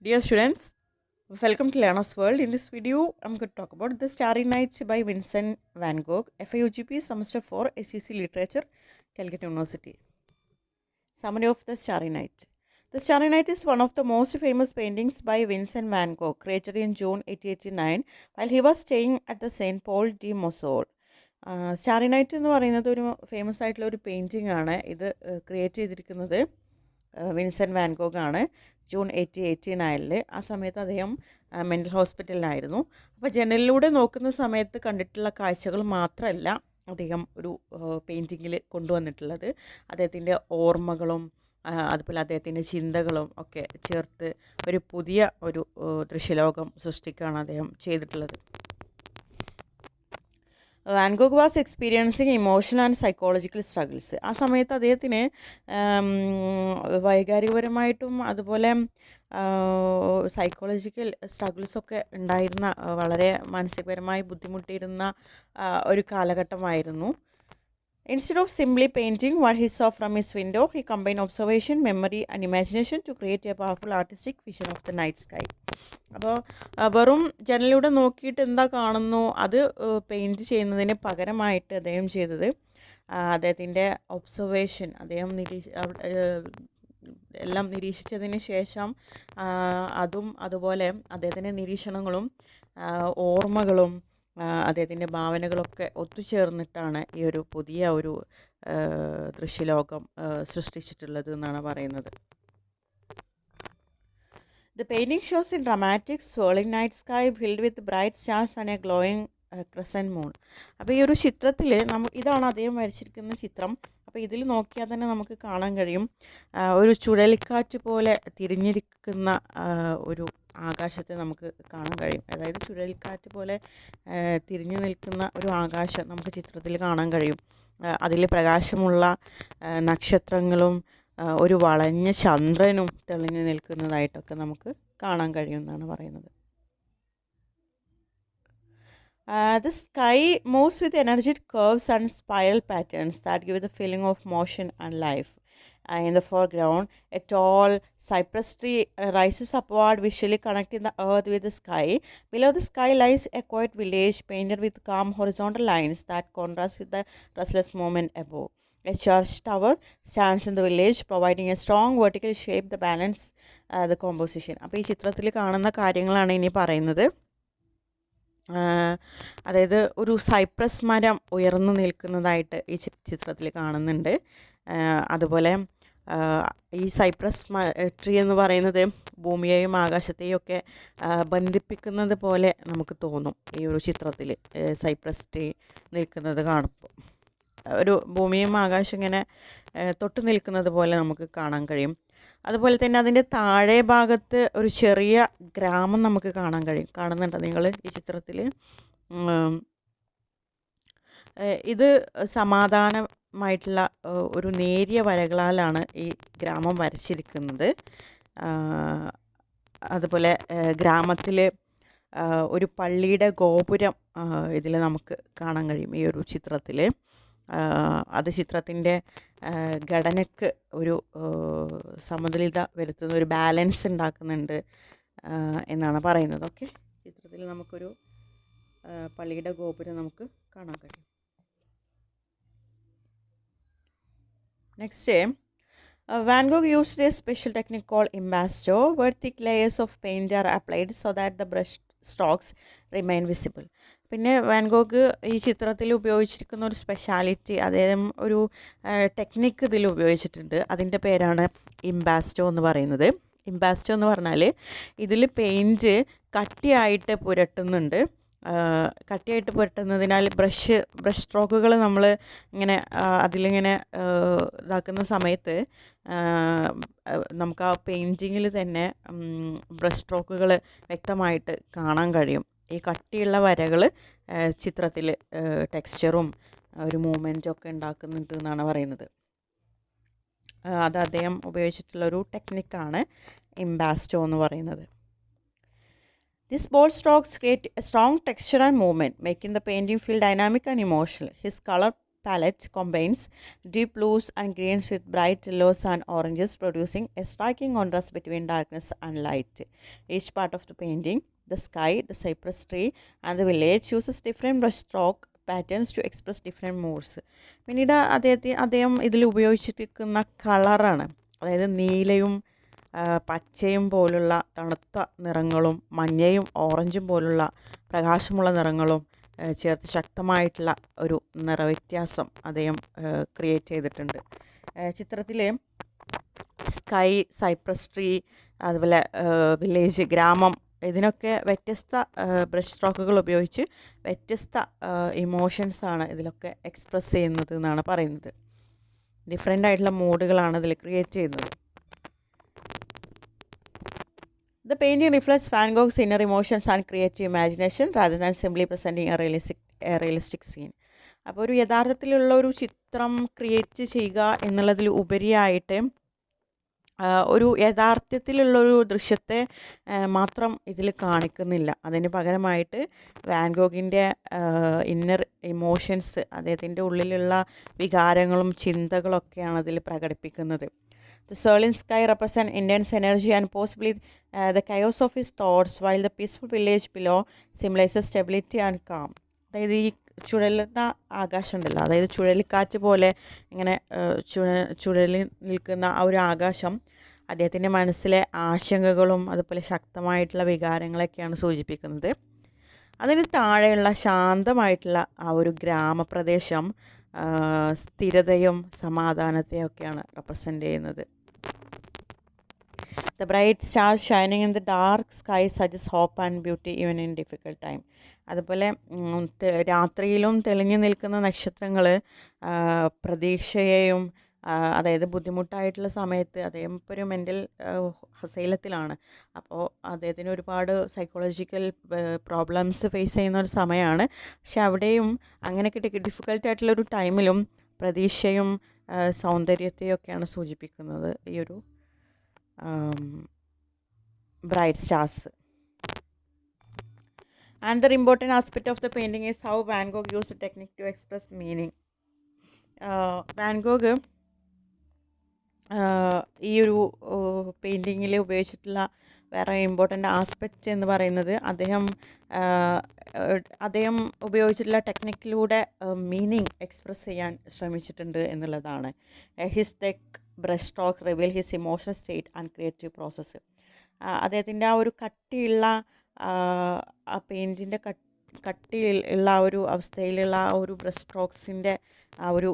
Dear students, welcome to Learner's World. In this video, I'm going to talk about The Starry Night by Vincent van Gogh, FIUGP Semester 4, SEC Literature, Calcutta University. Summary of The Starry Night. The Starry Night is one of the most famous paintings by Vincent van Gogh, created in June 1889 while he was staying at the St. Paul de Mossoul. Starry night എന്ന് പറയുന്നത് ഒരു famous ആയിട്ടുള്ള ഒരു painting ആണ്. ഇത് create ചെയ്തിരിക്കുന്നത് Vincent Van Gogh ആണ്. June 1889 ആ സമയത്ത് അദ്ദേഹം മെൻ്റൽ ഹോസ്പിറ്റലിലായിരുന്നു. അപ്പോൾ ജനലിലൂടെ നോക്കുന്ന സമയത്ത് കണ്ടിട്ടുള്ള കാഴ്ചകൾ മാത്രമല്ല അദ്ദേഹം ഒരു പെയിൻറ്റിങ്ങിൽ കൊണ്ടുവന്നിട്ടുള്ളത്. അദ്ദേഹത്തിൻ്റെ ഓർമ്മകളും അതുപോലെ അദ്ദേഹത്തിൻ്റെ ചിന്തകളും ഒക്കെ ചേർത്ത് ഒരു പുതിയ ഒരു ദൃശ്യലോകം സൃഷ്ടിക്കുകയാണ് അദ്ദേഹം ചെയ്തിട്ടുള്ളത്. Van Gogh was experiencing emotional and psychological struggles. ആ സമയത്ത് അദ്ദേഹത്തിന് വൈകാരികപരമായിട്ടും അതുപോലെ സൈക്കോളജിക്കൽ സ്ട്രഗിൾസൊക്കെ ഉണ്ടായിരുന്ന, വളരെ മാനസികപരമായി ബുദ്ധിമുട്ടിയിരുന്ന ഒരു കാലഘട്ടമായിരുന്നു. Instead of simply painting what he saw from his window, he combined observation, memory and imagination to create a powerful artistic vision of the night sky. അപ്പോൾ വെറും ജനലിലൂടെ നോക്കിയിട്ട് എന്താ കാണുന്നു അത് പെയിൻറ്റ് ചെയ്യുന്നതിന് പകരമായിട്ട് അദ്ദേഹം ചെയ്തത് അദ്ദേഹത്തിൻ്റെ ഒബ്സർവേഷൻ, അദ്ദേഹം എല്ലാം നിരീക്ഷിച്ചതിന് ശേഷം അതുപോലെ അദ്ദേഹത്തിൻ്റെ നിരീക്ഷണങ്ങളും ഓർമ്മകളും അദ്ദേഹത്തിൻ്റെ ഭാവനകളൊക്കെ ഒത്തുചേർന്നിട്ടാണ് ഈ ഒരു പുതിയ ഒരു ദൃശ്യലോകം സൃഷ്ടിച്ചിട്ടുള്ളത് എന്നാണ് പറയുന്നത്. The painting shows a dramatic swirling night sky filled with bright stars and a glowing crescent moon. അപ്പോൾ ഈ ഒരു ചിത്രത്തിൽ ഇതാണ് അദ്ദേഹം വരച്ചിരിക്കുന്ന ചിത്രം. അപ്പോൾ ഇതിൽ നോക്കിയാൽ തന്നെ നമുക്ക് കാണാൻ കഴിയും ഒരു ചുഴലിക്കാറ്റ് പോലെ തിരിഞ്ഞിരിക്കുന്ന ഒരു ആകാശത്തെ നമുക്ക് കാണാൻ കഴിയും. അതായത് ചുഴലിക്കാറ്റ് പോലെ തിരിഞ്ഞു നിൽക്കുന്ന ഒരു ആകാശം നമുക്ക് ചിത്രത്തിൽ കാണാൻ കഴിയും. അതിൽ പ്രകാശമുള്ള നക്ഷത്രങ്ങളും ഒരു വളഞ്ഞ ചന്ദ്രനും തെളിഞ്ഞു നിൽക്കുന്നതായിട്ടൊക്കെ നമുക്ക് കാണാൻ കഴിയുമെന്നാണ് പറയുന്നത്. The sky moves with energetic curves and spiral patterns that give the feeling of motion and life. In the foreground, a tall cypress tree rises upward, visually connecting the earth with the sky. Below the sky lies a quiet village painted with calm horizontal lines that contrast with the restless movement above. A church tower stands in the village, providing a strong vertical shape that balance the composition. അപ്പോൾ ഈ ചിത്രത്തിൽ കാണുന്ന കാര്യങ്ങളാണ് ഇനി പറയുന്നത്. അതായത് ഒരു Cyprus മരം ഉയർന്നു നിൽക്കുന്നതായിട്ട് ഈ ചിത്രത്തിൽ കാണുന്നുണ്ട്. അതുപോലെ ഈ സൈപ്രസ് ട്രീ എന്ന് പറയുന്നത് ഭൂമിയെയും ആകാശത്തെയും ഒക്കെ ബന്ധിപ്പിക്കുന്നത് പോലെ നമുക്ക് തോന്നും. ഈ ഒരു ചിത്രത്തിൽ സൈപ്രസ് ട്രീ നിൽക്കുന്നത് കാണുമ്പോൾ ഒരു ഭൂമിയും ആകാശം ഇങ്ങനെ തൊട്ട് നിൽക്കുന്നത് പോലെ നമുക്ക് കാണാൻ കഴിയും. അതുപോലെ തന്നെ അതിൻ്റെ താഴെ ഭാഗത്ത് ഒരു ചെറിയ ഗ്രാമം നമുക്ക് കാണാൻ കഴിയും. കാണുന്നുണ്ടോ നിങ്ങൾ ഈ ചിത്രത്തിൽ? ഇത് സമാധാനമായിട്ടുള്ള ഒരു നേരിയ വരകളാലാണ് ഈ ഗ്രാമം വരച്ചിരിക്കുന്നത്. അതുപോലെ ഗ്രാമത്തിൽ ഒരു പള്ളിയുടെ ഗോപുരം ഇതിൽ നമുക്ക് കാണാൻ കഴിയും ഈ ഒരു ചിത്രത്തിൽ. അത് ചിത്രത്തിൻ്റെ ഘടനയ്ക്ക് ഒരു സമതുലിത വരുത്തുന്ന, ഒരു ബാലൻസ് ഉണ്ടാക്കുന്നുണ്ട് എന്നാണ് പറയുന്നത്. ഓക്കെ, ചിത്രത്തിൽ നമുക്കൊരു പള്ളിയുടെ ഗോപുരം നമുക്ക് കാണാൻ കഴിയും. Next, Van Gogh used a special technique called impasto, where thick layers of paint are applied so that the brush strokes remain visible. പിന്നെ വാൻ ഗോഗ് ഈ ചിത്രത്തിൽ ഉപയോഗിച്ചിരിക്കുന്ന ഒരു സ്പെഷ്യാലിറ്റി, അദ്ദേഹം ഒരു ടെക്നിക്ക് ഇതിൽ ഉപയോഗിച്ചിട്ടുണ്ട്. അതിൻ്റെ പേരാണ് ഇമ്പാസ്റ്റോ എന്ന് പറയുന്നത്. ഇമ്പാസ്റ്റോ എന്ന് പറഞ്ഞാൽ ഇതിൽ പെയിൻറ്റ് കട്ടിയായിട്ട് പുരട്ടുന്നുണ്ട്. കട്ടിയായിട്ട് പുരട്ടുന്നതിനാൽ ബ്രഷ് സ്ട്രോക്കുകൾ നമ്മൾ ഇങ്ങനെ അതിലിങ്ങനെ ഇതാക്കുന്ന സമയത്ത് നമുക്ക് ആ പെയിൻറ്റിങ്ങിൽ തന്നെ ബ്രഷ് സ്ട്രോക്കുകൾ വ്യക്തമായിട്ട് കാണാൻ കഴിയും. ഈ കട്ടിയുള്ള വരകൾ ചിത്രത്തിൽ ടെക്സ്ചറും ഒരു മൂവ്മെൻറ്റും ഒക്കെ ഉണ്ടാക്കുന്നുണ്ട് എന്നാണ് പറയുന്നത്. അത് അദ്ദേഹം ഉപയോഗിച്ചിട്ടുള്ളൊരു ടെക്നിക്കാണ് ഇമ്പാസ്റ്റോ എന്ന് പറയുന്നത്. These bold strokes create a strong texture and movement, making the painting feel dynamic and emotional. His color palette combines deep blues and greens with bright yellows and oranges, producing a striking contrast between darkness and light. Each part of the painting, the sky, the cypress tree, and the village, uses different brushstroke patterns to express different moods. പിന്നീട് അദ്ദേഹം ഇതിൽ ഉപയോഗിച്ചിരിക്കുന്ന കളറാണ്, അതായത് നീലയും പച്ചയും പോലുള്ള തണുത്ത നിറങ്ങളും മഞ്ഞയും ഓറഞ്ചും പോലുള്ള പ്രകാശമുള്ള നിറങ്ങളും ചേർത്ത് ശക്തമായിട്ടുള്ള ഒരു നിറവ്യത്യാസം അദ്ദേഹം ക്രിയേറ്റ് ചെയ്തിട്ടുണ്ട്. ചിത്രത്തിലെ സ്കൈ, സൈപ്രസ് ട്രീ, അതുപോലെ വില്ലേജ്, ഗ്രാമം, ഇതിനൊക്കെ വ്യത്യസ്ത ബ്രഷ് സ്ട്രോക്കുകൾ ഉപയോഗിച്ച് വ്യത്യസ്ത ഇമോഷൻസാണ് ഇതിലൊക്കെ എക്സ്പ്രസ് ചെയ്യുന്നത് എന്നാണ് പറയുന്നത്. ഡിഫറെൻ്റ് ആയിട്ടുള്ള മൂഡുകളാണ് ഇതിൽ ക്രിയേറ്റ് ചെയ്യുന്നത്. The painting reflects Van Gogh's inner emotions and creative imagination rather than simply presenting a realistic scene. അപ്പോൾ ഒരു യഥാർത്ഥത്തിലുള്ള ഒരു ചിത്രം ക്രിയേറ്റ് ചെയ്യുക എന്നുള്ളതിൽ ഉപരിയായിട്ട് ഒരു യഥാർത്ഥത്തിലുള്ളൊരു ദൃശ്യത്തെ മാത്രം ഇതിൽ കാണിക്കുന്നില്ല. അതിന് പകരമായിട്ട് വാൻ ഗോഗിൻ്റെ ഇന്നർ ഇമോഷൻസ്, അദ്ദേഹത്തിൻ്റെ ഉള്ളിലുള്ള വികാരങ്ങളും ചിന്തകളൊക്കെയാണ് അതിൽ പ്രകടിപ്പിക്കുന്നത്. The swirling sky represents intense energy and possibly the chaos of his thoughts, while the peaceful village below symbolizes stability and calm. അതായത് ഈ ചുഴലുന്ന ആകാശം ഉണ്ടല്ലോ, അതായത് ചുഴലിക്കാറ്റ് പോലെ ഇങ്ങനെ ചുഴലി നിൽക്കുന്ന ആ ഒരു ആകാശം അദ്ദേഹത്തിൻ്റെ മനസ്സിലെ ആശങ്കകളും അതുപോലെ ശക്തമായിട്ടുള്ള വികാരങ്ങളൊക്കെയാണ് സൂചിപ്പിക്കുന്നത്. അതിന് താഴെയുള്ള ശാന്തമായിട്ടുള്ള ആ ഒരു ഗ്രാമപ്രദേശം സ്ഥിരതയും സമാധാനത്തെയും ഒക്കെയാണ് റെപ്രസെൻ്റ് ചെയ്യുന്നത്. The bright stars shining in the dark sky suggests hope and beauty even in difficult time. അതുപോലെ രാത്രിയിലും തെളിഞ്ഞു നിൽക്കുന്ന നക്ഷത്രങ്ങൾ പ്രതീക്ഷയെയും, അതായത് ബുദ്ധിമുട്ടായിട്ടുള്ള സമയത്ത് അദ്ദേഹം ഇപ്പോൾ ഒരു മെൻ്റൽ അസൈലത്തിലാണ്. അപ്പോൾ അദ്ദേഹത്തിന് ഒരുപാട് സൈക്കോളജിക്കൽ പ്രോബ്ലംസ് ഫേസ് ചെയ്യുന്ന ഒരു സമയമാണ്. പക്ഷെ അവിടെയും അങ്ങനെയൊക്കെ ഡിഫിക്കൽട്ടായിട്ടുള്ളൊരു ടൈമിലും പ്രതീക്ഷയും സൗന്ദര്യത്തെയും ഒക്കെയാണ് സൂചിപ്പിക്കുന്നത് ഈ ഒരു bright stars. Another important aspect of the painting is how Van Gogh used a technique to express meaning. Van Gogh ഈ ഒരു പെയിൻറ്റിങ്ങിൽ ഉപയോഗിച്ചിട്ടുള്ള വേറെ ഇമ്പോർട്ടൻ്റ് ആസ്പെക്റ്റ് എന്ന് പറയുന്നത് അദ്ദേഹം ഉപയോഗിച്ചിട്ടുള്ള ടെക്നിക്കിലൂടെ മീനിങ് എക്സ്പ്രസ് ചെയ്യാൻ ശ്രമിച്ചിട്ടുണ്ട് എന്നുള്ളതാണ്. ഹിസ് തെക്ക് brush stroke reveal his emotional state and creative process. അദ്ദേഹത്തിൻ്റെ ആ ഒരു കട്ടിയുള്ള ആ പെയിൻറ്റിൻ്റെ കട്ടിയുള്ള ആ ഒരു അവസ്ഥയിലുള്ള ആ ഒരു ബ്രഷ് സ്ട്രോക്സിൻ്റെ ആ ഒരു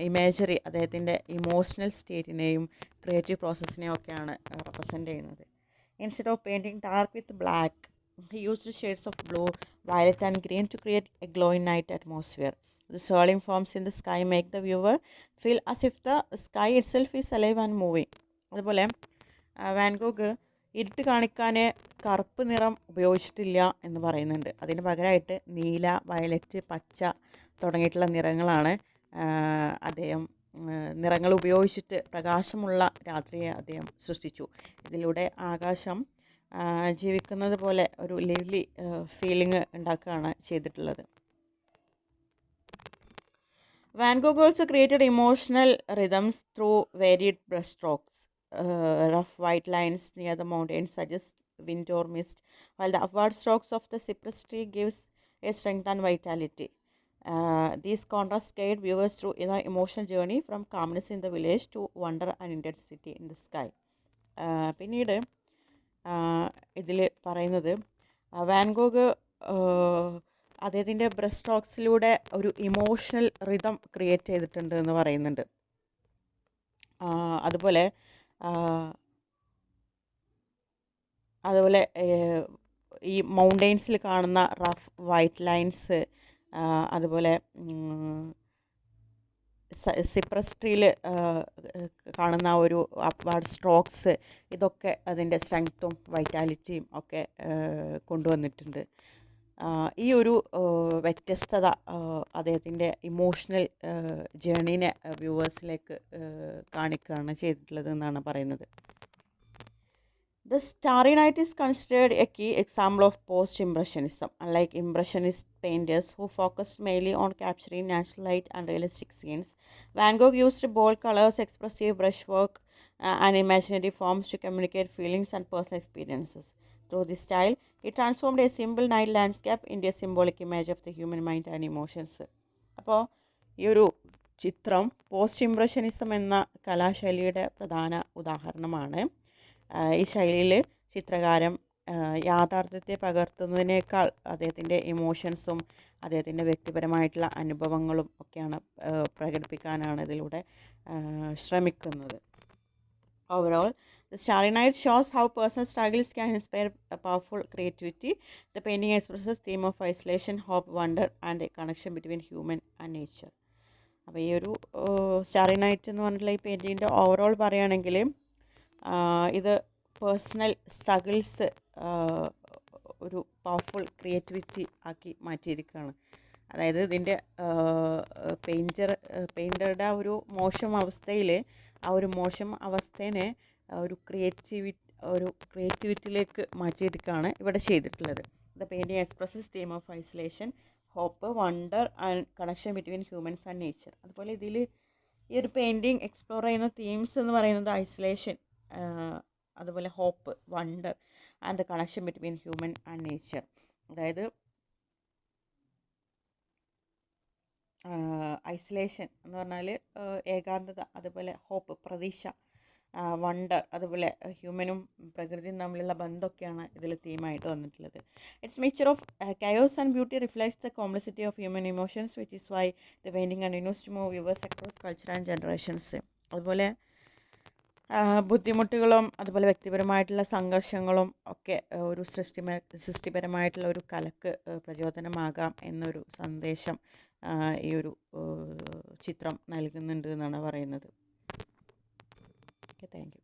ഇമേജറി അദ്ദേഹത്തിൻ്റെ ഇമോഷണൽ സ്റ്റേറ്റിനെയും ക്രിയേറ്റീവ് പ്രോസസ്സിനെയും ഒക്കെയാണ് റെപ്രസെൻ്റ് ചെയ്യുന്നത്. Instead of painting dark with black, he used shades of blue, violet and green to create a glowing night atmosphere. The swirling forms in the sky make the viewer feel as if the sky itself is alive and moving. അതുപോലെ van Gogh ഇരുട്ട് കാണിക്കാൻ കറുപ്പ് നിറം ഉപയോഗിച്ചിട്ടില്ല എന്ന് പറയുന്നുണ്ട്. അതിന് പകരമായിട്ട് നീല, വയലറ്റ്, പച്ച തുടങ്ങിയിട്ടുള്ള നിറങ്ങളാണ് അദ്ദേഹം നിറങ്ങൾ ഉപയോഗിച്ചിട്ട് പ്രകാശമുള്ള രാത്രിയെ അദ്ദേഹം സൃഷ്ടിച്ചു. ഇതിലൂടെ ആകാശം ജീവിക്കുന്നത് പോലെ ഒരു ലിവ്ലി ഫീലിംഗ് ഉണ്ടാക്കുകയാണ് ചെയ്തിട്ടുള്ളത്. Van Gogh also created emotional rhythms through varied brush strokes. Rough white lines near the mountains suggest wind or mist, while the upward strokes of the cypress tree gives a strength and vitality. These contrasts guide viewers through the emotional journey from calmness in the village to wonder and intensity in the sky. പിന്നീട് ഇതിൽ പറയുന്നത് van Gogh അദ്ദേഹത്തിൻ്റെ brush സ്ട്രോക്സിലൂടെ ഒരു emotional rhythm create ചെയ്തിട്ടുണ്ട് എന്ന് പറയുന്നുണ്ട്. അതുപോലെ ഈ മൗണ്ടെയ്ൻസിൽ കാണുന്ന റഫ് വൈറ്റ് ലൈൻസ്, അതുപോലെ സിപ്രസ് ട്രീയിൽ കാണുന്ന ഒരു അപ്വാർഡ് സ്ട്രോക്സ്, ഇതൊക്കെ അതിൻ്റെ സ്ട്രെങ്ത്തും വൈറ്റാലിറ്റിയും ഒക്കെ കൊണ്ടുവന്നിട്ടുണ്ട്. ഈ ഒരു വ്യത്യസ്തത അദ്ദേഹത്തിൻ്റെ ഇമോഷണൽ ജേണീനെ വ്യൂവേഴ്സിലേക്ക് കാണിക്കുകയാണ് ചെയ്തിട്ടുള്ളത് എന്നാണ് പറയുന്നത്. The Starry Night is considered a key example of post-impressionism. Unlike impressionist painters who focused mainly on capturing natural light and realistic scenes, Van Gogh used bold colors, expressive brushwork, and imaginary forms to communicate feelings and personal experiences. Through this style, he transformed a simple night landscape into a symbolic image of the human mind and emotions. അപ്പോൾ ഈ ഒരു ചിത്രം post impressionism എന്ന കലാശൈലിയുടെ പ്രധാന ഉദാഹരണമാണ്. ഈ ശൈലിയിൽ ചിത്രകാരൻ യാഥാർത്ഥ്യത്തെ പകർത്തുന്നതിനേക്കാൾ അദ്ദേഹത്തിൻ്റെ ഇമോഷൻസും അദ്ദേഹത്തിൻ്റെ വ്യക്തിപരമായിട്ടുള്ള അനുഭവങ്ങളും ഒക്കെയാണ് പ്രകടിപ്പിക്കാനാണ് ഇതിലൂടെ ശ്രമിക്കുന്നത്. Overall, the Starry Night shows how personal struggles can inspire a powerful creativity. The painting expresses theme of isolation, hope, wonder, and a connection between human and nature. അപ്പോൾ ഈ ഒരു സ്റ്റാറി നൈറ്റ് എന്ന് പറഞ്ഞിട്ടുള്ള ഈ പെയിൻറ്റിങ്ങിൻ്റെ ഓവറോൾ പറയുകയാണെങ്കിൽ ഇത് personal struggles ഒരു powerful creativity ആക്കി മാറ്റിയിരിക്കുകയാണ്. അതായത് ഇതിൻ്റെ പെയിൻറ്ററുടെ ആ ഒരു മോശം അവസ്ഥയിൽ ആ ഒരു മോശം അവസ്ഥേനെ ഒരു ക്രിയേറ്റിവിറ്റിയിലേക്ക് മാറ്റിയെടുക്കുകയാണ് ഇവിടെ ചെയ്തിട്ടുള്ളത്. The painting expresses theme of isolation, hope, wonder and connection between humans and nature. അതുപോലെ ഇതിൽ ഈ ഒരു പെയിൻറ്റിങ് എക്സ്പ്ലോർ ചെയ്യുന്ന തീംസ് എന്ന് പറയുന്നത് ഐസൊലേഷൻ, അതുപോലെ hope, wonder and the connection between human and nature. അതായത് ഐസൊലേഷൻ എന്ന് പറഞ്ഞാൽ ഏകാന്തത, അതുപോലെ ഹോപ്പ്, പ്രതീക്ഷ, വണ്ടർ, അതുപോലെ ഹ്യൂമനും പ്രകൃതിയും തമ്മിലുള്ള ബന്ധമൊക്കെയാണ് ഇതിൽ തീമായിട്ട് വന്നിട്ടുള്ളത്. It's mixture of chaos and beauty reflects the complexity of human emotions which is why the painting continues to move viewers across culture and generations. അതുപോലെ ബുദ്ധിമുട്ടുകളും അതുപോലെ വ്യക്തിപരമായിട്ടുള്ള സംഘർഷങ്ങളും ഒക്കെ ഒരു സൃഷ്ടിപരമായിട്ടുള്ള ഒരു കലക്ക് പ്രചോദനമാകാം എന്നൊരു സന്ദേശം ഈ ഒരു ചിത്രം നൽകുന്നുണ്ട് എന്നാണ് പറയുന്നത്. Okay, thank you.